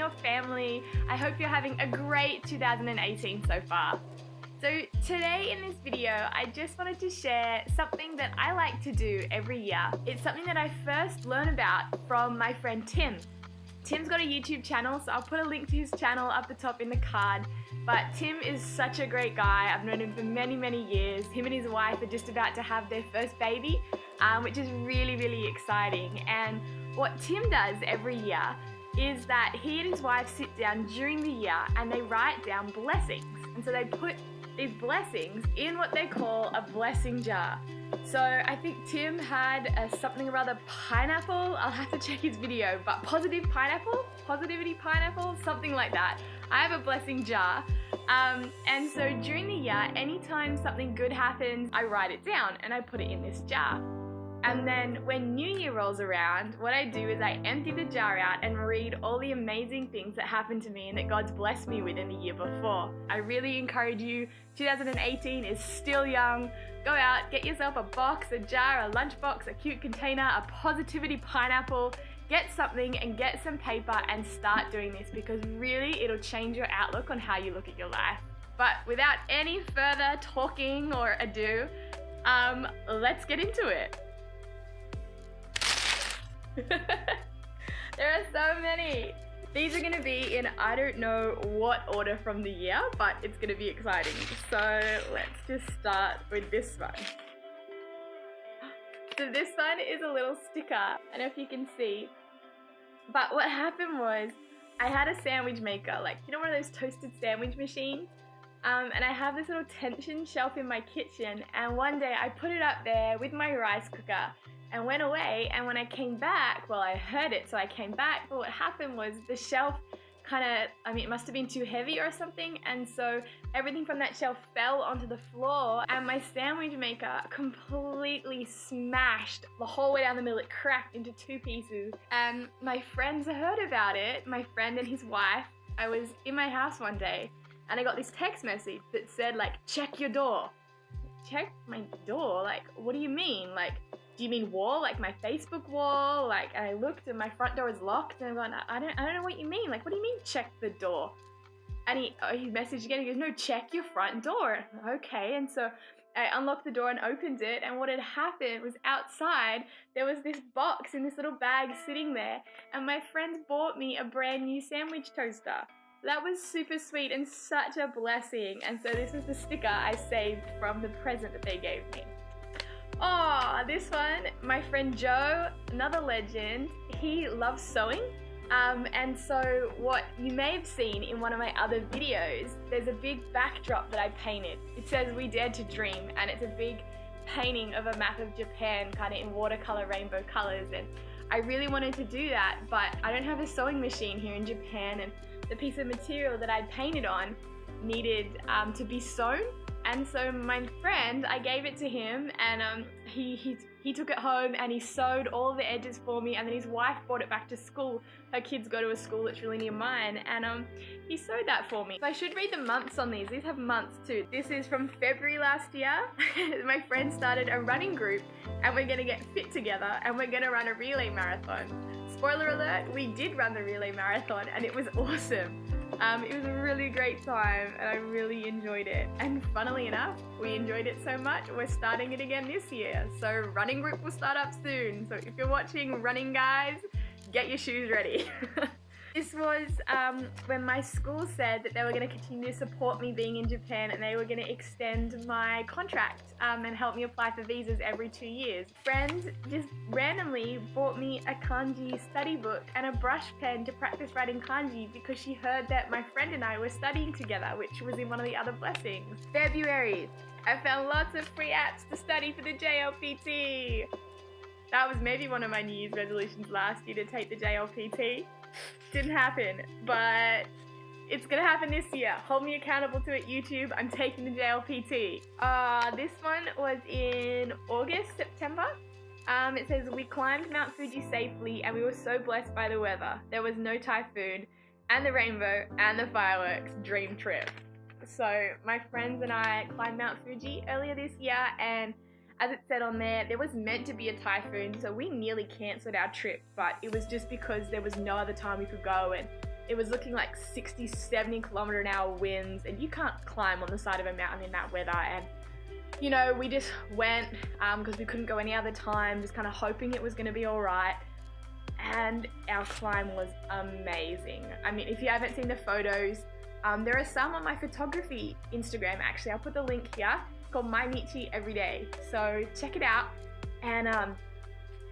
your family. I hope you're having a great 2018 so far. So today in this video, I just wanted to share something that I like to do every year. It's something that I first learned about from my friend Tim. Tim's got a YouTube channel, so I'll put a link to his channel up the top in the card. But Tim is such a great guy. I've known him for many, many years. Him and his wife are just about to have their first baby, which is really, really exciting. And what Tim does every year is that he and his wife sit down during the year and they write down blessings. And so they put these blessings in what they call a blessing jar. So I think Tim had something or other pineapple. I'll have to check his video, but positivity pineapple, something like that. I have a blessing jar. And so during the year, anytime something good happens, I write it down and I put it in this jar. And then when New Year rolls around, what I do is I empty the jar out and read all the amazing things that happened to me and that God's blessed me with in the year before. I really encourage you, 2018 is still young. Go out, get yourself a box, a jar, a lunchbox, a cute container, a positivity pineapple, get something and get some paper and start doing this, because really it'll change your outlook on how you look at your life. But without any further talking or ado, let's get into it. There are so many. These are going to be in I don't know what order from the year, but it's going to be exciting. So let's just start with this one. So this one is a little sticker. I don't know if you can see. But what happened was I had a sandwich maker, like, you know, one of those toasted sandwich machines? And I have this little tension shelf in my kitchen, and one day I put it up there with my rice cooker and went away, and when I came back, well, I heard it, so I came back, but what happened was the shelf it must have been too heavy or something, and so everything from that shelf fell onto the floor, and my sandwich maker completely smashed the whole way down the middle. It cracked into two pieces, and my friends heard about it, my friend and his wife. I was in my house one day, and I got this text message that said, like, check your door. Check my door? Like, what do you mean? Like, do you mean wall, like my Facebook wall? Like, and I looked and my front door is locked, and I'm going, I don't know what you mean. Like, what do you mean check the door? And he messaged again, he goes, no, check your front door. Okay, and so I unlocked the door and opened it, and what had happened was outside there was this box in this little bag sitting there, and my friends bought me a brand new sandwich toaster. That was super sweet and such a blessing, and so this is the sticker I saved from the present that they gave me. Oh, this one, my friend Joe, another legend, he loves sewing. And so what you may have seen in one of my other videos, there's a big backdrop that I painted. It says "We Dared to Dream," and it's a big painting of a map of Japan, kind of in watercolor rainbow colors. And I really wanted to do that, but I don't have a sewing machine here in Japan, and the piece of material that I painted on needed to be sewn. And so my friend, I gave it to him, and he took it home and he sewed all the edges for me, and then his wife brought it back to school. Her kids go to a school that's really near mine, and he sewed that for me. So I should read the months on these. These have months too. This is from February last year. My friend started a running group, and we're gonna get fit together, and we're gonna run a relay marathon. Spoiler alert, we did run the relay marathon, and it was awesome. It was a really great time, and I really enjoyed it. And funnily enough, we enjoyed it so much, we're starting it again this year. So running group will start up soon. So if you're watching running, guys, get your shoes ready. This was when my school said that they were going to continue to support me being in Japan, and they were going to extend my contract and help me apply for visas every 2 years. Friend just randomly bought me a kanji study book and a brush pen to practice writing kanji, because she heard that my friend and I were studying together, which was in one of the other blessings. February, I found lots of free apps to study for the JLPT. That was maybe one of my New Year's resolutions last year, to take the JLPT. Didn't happen, but it's gonna happen this year. Hold me accountable to it, YouTube. I'm taking the JLPT. This one was in August, September. It says, we climbed Mount Fuji safely and we were so blessed by the weather. There was no typhoon and the rainbow and the fireworks. Dream trip. So my friends and I climbed Mount Fuji earlier this year, and as it said on there was meant to be a typhoon, so we nearly cancelled our trip, but it was just because there was no other time we could go, and It was looking like 60, 70 kilometer an hour winds, and you can't climb on the side of a mountain in that weather. And you know, we just went because we couldn't go any other time, just kind of hoping it was going to be all right. And our climb was amazing. I mean, if you haven't seen the photos, there are some on my photography Instagram. Actually, I'll put the link here. It's called My Michi Everyday. So check it out. And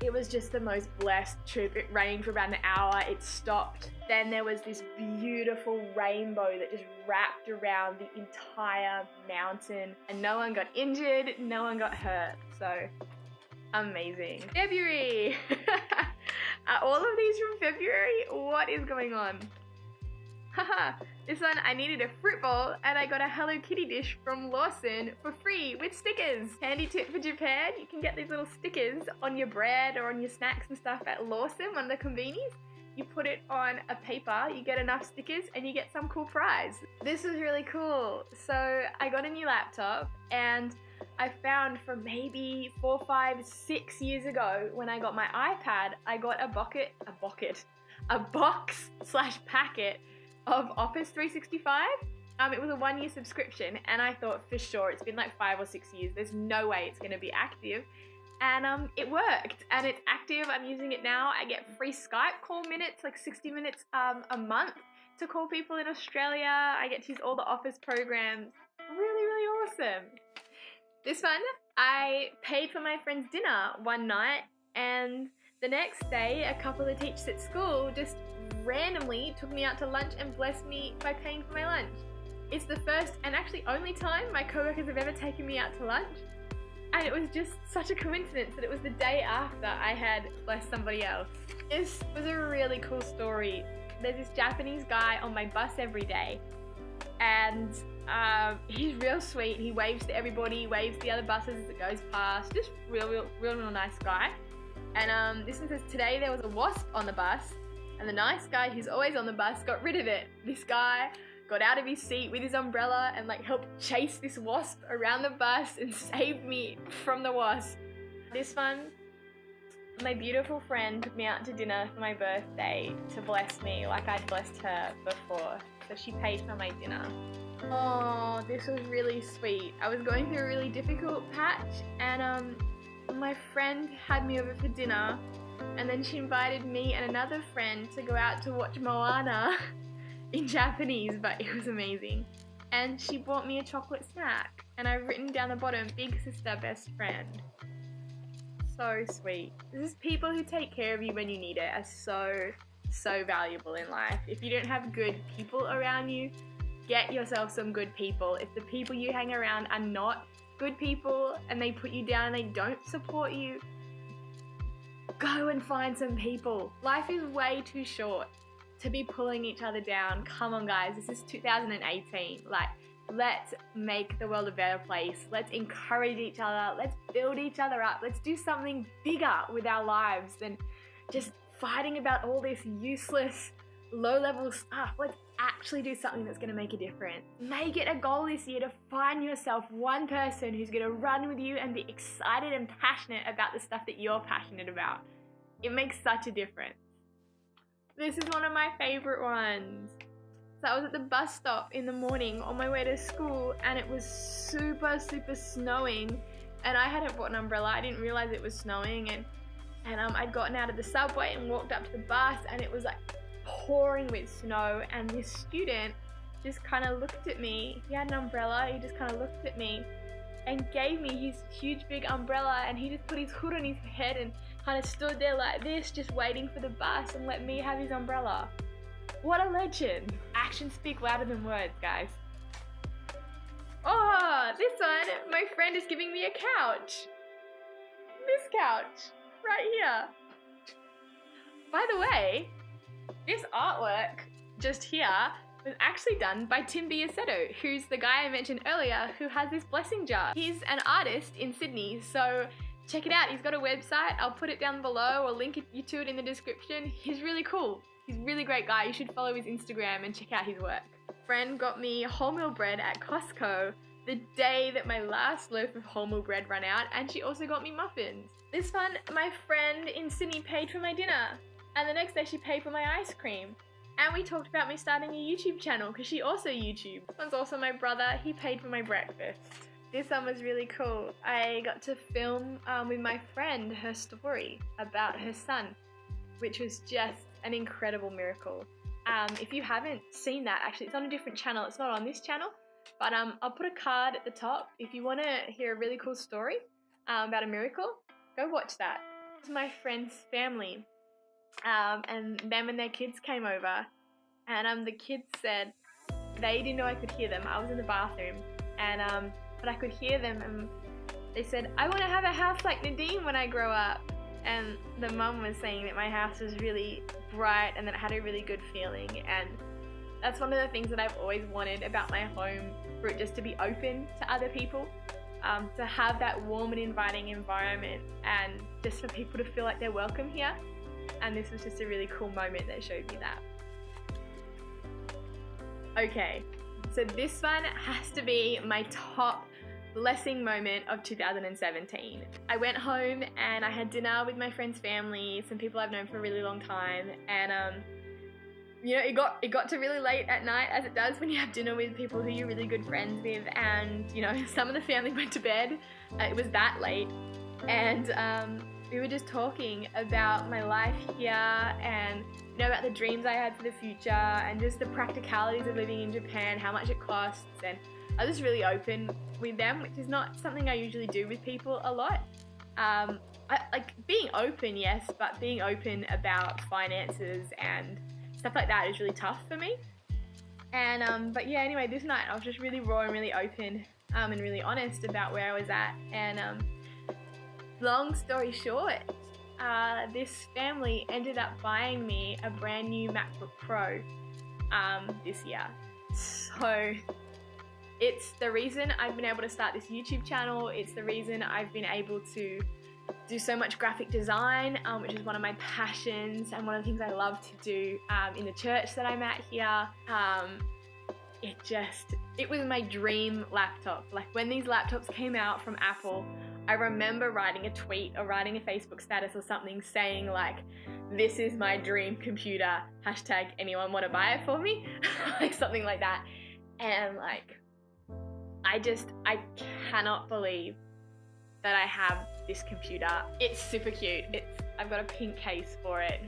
it was just the most blessed trip. It rained for about an hour. It stopped. Then there was this beautiful rainbow that just wrapped around the entire mountain, and no one got injured, no one got hurt. So amazing. February. Are all of these from February? What is going on? Haha, this one I needed a fruit bowl and I got a Hello Kitty dish from Lawson for free with stickers. Handy tip for Japan, you can get these little stickers on your bread or on your snacks and stuff at Lawson, one of the convenies. You put it on a paper, you get enough stickers and you get some cool prize. This was really cool. So I got a new laptop and I found from maybe 4, 5, 6 years ago when I got my iPad, I got a box/packet of Office 365. It was a 1-year subscription and I thought for sure it's been like 5 or 6 years. There's no way it's gonna be active. And it worked and it's active. I'm using it now. I get free Skype call minutes, like 60 minutes a month to call people in Australia. I get to use all the Office programs. Really, really awesome. This one, I paid for my friend's dinner one night and the next day a couple of teachers at school just randomly took me out to lunch and blessed me by paying for my lunch. It's the first and actually only time my coworkers have ever taken me out to lunch. And it was just such a coincidence that it was the day after I had blessed somebody else. This was a really cool story. There's this Japanese guy on my bus every day and he's real sweet. He waves to everybody, waves to the other buses as it goes past. Just real nice guy. And this one says, today there was a wasp on the bus and the nice guy who's always on the bus got rid of it. This guy got out of his seat with his umbrella and like helped chase this wasp around the bus and saved me from the wasp. This one, my beautiful friend took me out to dinner for my birthday to bless me like I'd blessed her before. So she paid for my dinner. Oh, this was really sweet. I was going through a really difficult patch and my friend had me over for dinner and then she invited me and another friend to go out to watch Moana in Japanese, but it was amazing. And she bought me a chocolate snack and I've written down the bottom, big sister, best friend. So sweet. This is people who take care of you when you need it are so valuable in life. If you don't have good people around you, get yourself some good people. If the people you hang around are not good people and they put you down and they don't support you, go and find some people. Life is way too short to be pulling each other down. Come on guys, this is 2018. Like, let's make the world a better place. Let's encourage each other. Let's build each other up. Let's do something bigger with our lives than just fighting about all this useless, low-level stuff. Let's actually do something that's going to make a difference. Make it a goal this year to find yourself one person who's going to run with you and be excited and passionate about the stuff that you're passionate about. It makes such a difference. This is one of my favorite ones. So I was at the bus stop in the morning on my way to school and it was super snowing and I hadn't bought an umbrella. I didn't realize it was snowing and I'd gotten out of the subway and walked up to the bus and it was like pouring with snow and this student just kind of looked at me. He had an umbrella, he just kind of looked at me and gave me his huge big umbrella and he just put his hood on his head and kind of stood there like this, just waiting for the bus and let me have his umbrella. What a legend. Actions speak louder than words, guys. Oh, this one, my friend is giving me a couch. This couch, right here. By the way, this artwork just here was actually done by Tim Biasetto, who's the guy I mentioned earlier who has this blessing jar. He's an artist in Sydney, so check it out. He's got a website. I'll put it down below or link you to it in the description. He's really cool. He's a really great guy. You should follow his Instagram and check out his work. Friend got me wholemeal bread at Costco the day that my last loaf of wholemeal bread ran out, and she also got me muffins. This one, my friend in Sydney paid for my dinner, and the next day she paid for my ice cream. And we talked about me starting a YouTube channel because she also YouTubes. This one's also my brother. He paid for my breakfast. This one was really cool. I got to film with my friend her story about her son, which was just an incredible miracle. If you haven't seen that, actually it's on a different channel. It's not on this channel, but I'll put a card at the top. If you want to hear a really cool story about a miracle, go watch that. It's my friend's family, and them and their kids came over, and the kids said they didn't know I could hear them. I was in the bathroom, and but I could hear them, and they said, I want to have a house like Nadine when I grow up. And the mum was saying that my house was really bright and that it had a really good feeling, and that's one of the things that I've always wanted about my home, for it just to be open to other people, to have that warm and inviting environment, and just for people to feel like they're welcome here. And this was just a really cool moment that showed me that. Okay, so this one has to be my top blessing moment of 2017. I went home and I had dinner with my friend's family, some people I've known for a really long time, and you know, it got to really late at night, as it does when you have dinner with people who you're really good friends with, and you know, some of the family went to bed. It was that late, and we were just talking about my life here, and you know, about the dreams I had for the future, and just the practicalities of living in Japan, how much it costs, and I was really open with them, which is not something I usually do with people a lot. I like being open, yes, but being open about finances and stuff like that is really tough for me. And but yeah, anyway, this night I was just really raw and really open and really honest about where I was at. And long story short, this family ended up buying me a brand new MacBook Pro this year. So it's the reason I've been able to start this YouTube channel. It's the reason I've been able to do so much graphic design, which is one of my passions and one of the things I love to do in the church that I'm at here. It was my dream laptop. Like when these laptops came out from Apple, I remember writing a tweet or writing a Facebook status or something saying like, this is my dream computer, hashtag anyone want to buy it for me? Like something like that. And like, I cannot believe that I have this computer. It's super cute. I've got a pink case for it.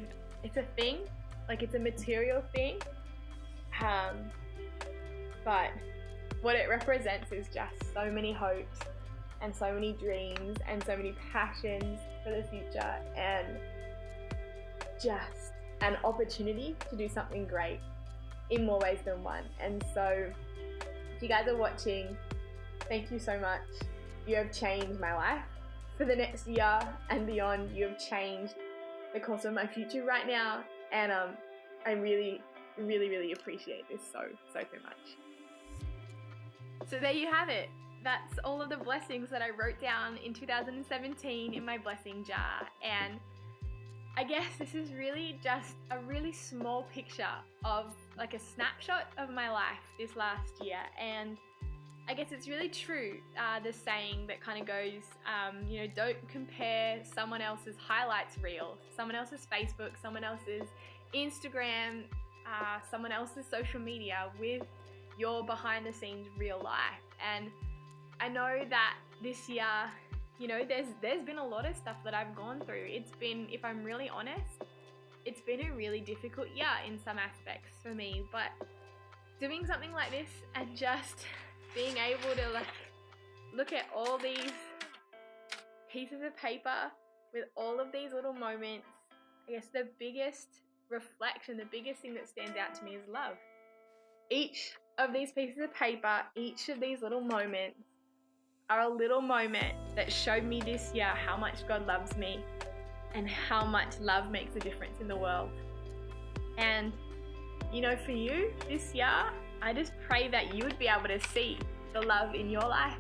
It's a thing, like it's a material thing. But what it represents is just so many hopes and so many dreams and so many passions for the future, and just an opportunity to do something great in more ways than one. And so if you guys are watching, thank you so much. You have changed my life for the next year and beyond. You have changed the course of my future right now, and I really, really, really appreciate this so much. So there you have it. That's all of the blessings that I wrote down in 2017 in my blessing jar. And I guess this is really just a really small picture of like a snapshot of my life this last year. And I guess it's really true, the saying that kind of goes, you know, don't compare someone else's highlights reel, someone else's Facebook, someone else's Instagram, someone else's social media with your behind the scenes real life. And I know that this year, you know, there's been a lot of stuff that I've gone through. It's been, if I'm really honest, it's been a really difficult year in some aspects for me, but doing something like this and just being able to like look at all these pieces of paper with all of these little moments, I guess the biggest reflection, the biggest thing that stands out to me is love. Each of these pieces of paper, each of these little moments are a little moment that showed me this year how much God loves me and how much love makes a difference in the world. And you know, for you this year, I just pray that you would be able to see the love in your life,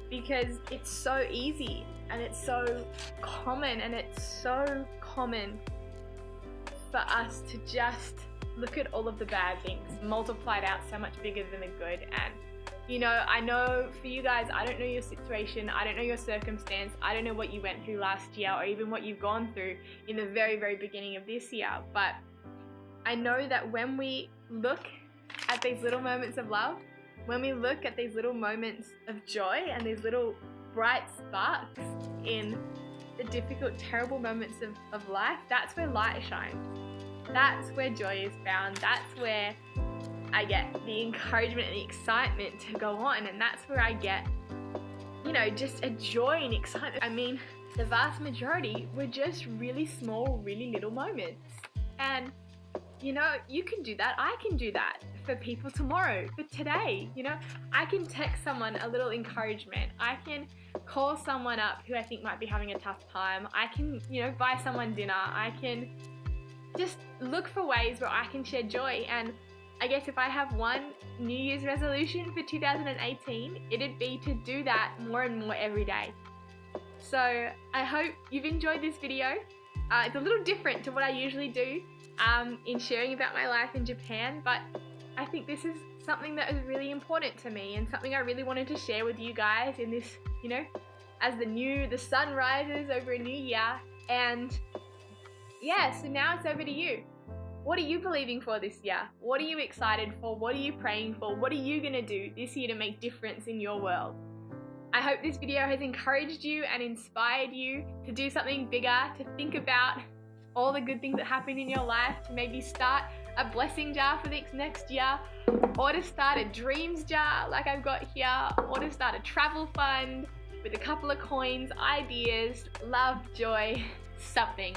because it's so easy and it's so common, and it's so common for us to just look at all of the bad things multiplied out so much bigger than the good. And you know, I know for you guys, I don't know your situation, I don't know your circumstance, I don't know what you went through last year or even what you've gone through in the very, very beginning of this year, but I know that when we look at these little moments of love, when we look at these little moments of joy and these little bright sparks in the difficult, terrible moments of life, that's where light shines. That's where joy is found. That's where I get the encouragement and the excitement to go on, and that's where I get, you know, just a joy and excitement. I mean, the vast majority were just really small, really little moments. And, you know, you can do that. I can do that for people tomorrow, for today. You know, I can text someone a little encouragement. I can call someone up who I think might be having a tough time. I can, you know, buy someone dinner. I can just look for ways where I can share joy. And I guess if I have one New Year's resolution for 2018, it'd be to do that more and more every day. So I hope you've enjoyed this video. It's a little different to what I usually do in sharing about my life in Japan, but I think this is something that is really important to me and something I really wanted to share with you guys in this, you know, as the sun rises over a new year. And yeah, so now it's over to you. What are you believing for this year? What are you excited for? What are you praying for? What are you going to do this year to make difference in your world? I hope this video has encouraged you and inspired you to do something bigger, to think about all the good things that happen in your life, to maybe start a blessing jar for this next year, or to start a dreams jar like I've got here, or to start a travel fund with a couple of coins, ideas, love, joy, something.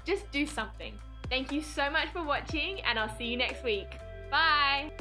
Just do something. Thank you so much for watching, and I'll see you next week. Bye!